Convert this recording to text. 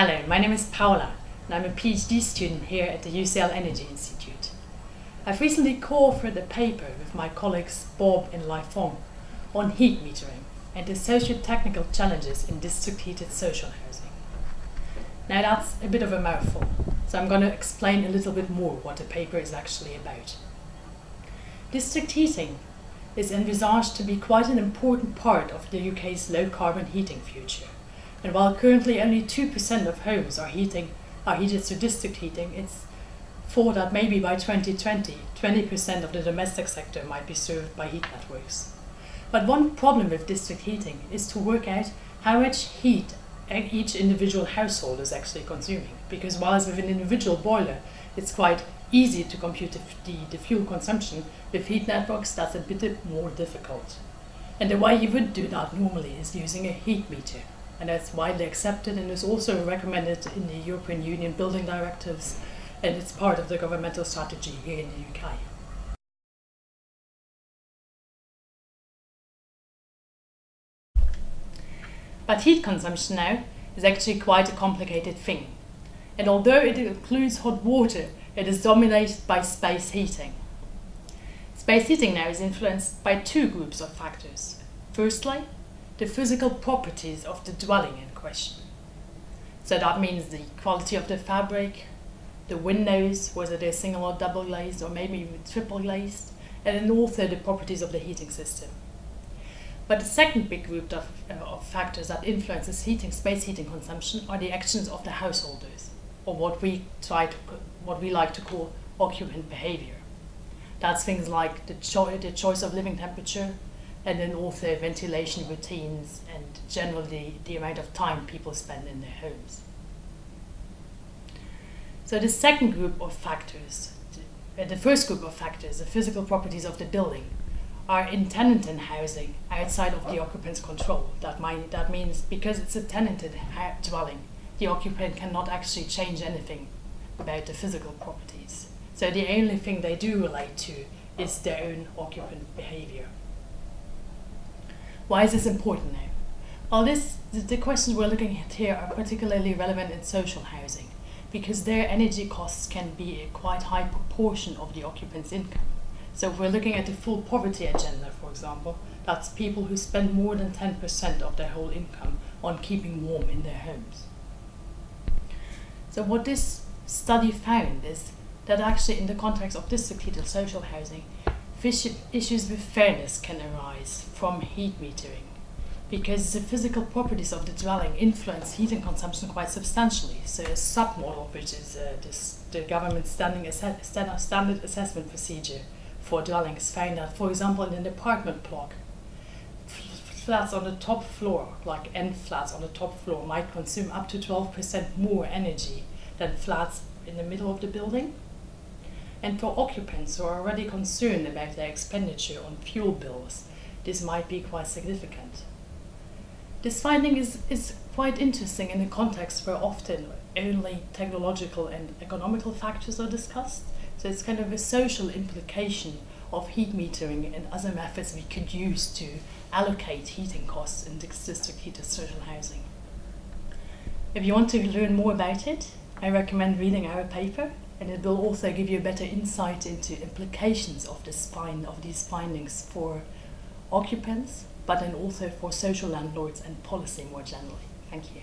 Hello, my name is Paula and I'm a PhD student here at the UCL Energy Institute. I've recently co-authored a paper with my colleagues Bob and Lai Fong on heat metering and the socio-technical challenges in district heated social housing. Now that's a bit of a mouthful, so I'm going to explain a little bit more what the paper is actually about. District heating is envisaged to be quite an important part of the UK's low-carbon heating future. And while currently only 2% of homes are heated through district heating, it's thought that maybe by 2020, 20% of the domestic sector might be served by heat networks. But one problem with district heating is to work out how much heat each individual household is actually consuming. Because whilst with an individual boiler, it's quite easy to compute the fuel consumption, with heat networks that's a bit more difficult. And the way you would do that normally is using a heat meter. And that's widely accepted and is also recommended in the European Union building directives, and it's part of the governmental strategy here in the UK. But heat consumption now is actually quite a complicated thing. And although it includes hot water, it is dominated by space heating. Space heating now is influenced by two groups of factors. Firstly, the physical properties of the dwelling in question. So that means the quality of the fabric, the windows, whether they're single or double glazed or maybe even triple glazed, and then also the properties of the heating system. But the second big group of factors that influences space heating consumption are the actions of the householders, or what we like to call occupant behavior. That's things like the choice of living temperature, and then also ventilation routines and generally the amount of time people spend in their homes. So the second group of factors, the first group of factors, the physical properties of the building, are in tenanted housing outside of the occupant's control. That means because it's a tenanted dwelling, the occupant cannot actually change anything about the physical properties. So the only thing they do relate to is their own occupant behavior. Why is this important now? Well, the questions we're looking at here are particularly relevant in social housing because their energy costs can be a quite high proportion of the occupant's income. So if we're looking at the full poverty agenda, for example, that's people who spend more than 10% of their whole income on keeping warm in their homes. So what this study found is that actually in the context of district heated social housing, issues with fairness can arise from heat metering because the physical properties of the dwelling influence heating consumption quite substantially. So a submodel, which is the government's standard assessment procedure for dwellings, found that, for example, in an apartment block, flats on the top floor, like end flats on the top floor, might consume up to 12% more energy than flats in the middle of the building. And for occupants who are already concerned about their expenditure on fuel bills, this might be quite significant. This finding is quite interesting in a context where often only technological and economical factors are discussed. So it's kind of a social implication of heat metering and other methods we could use to allocate heating costs in district heated social housing. If you want to learn more about it, I recommend reading our paper, and it will also give you a better insight into implications of these findings for occupants, but then also for social landlords and policy more generally. Thank you.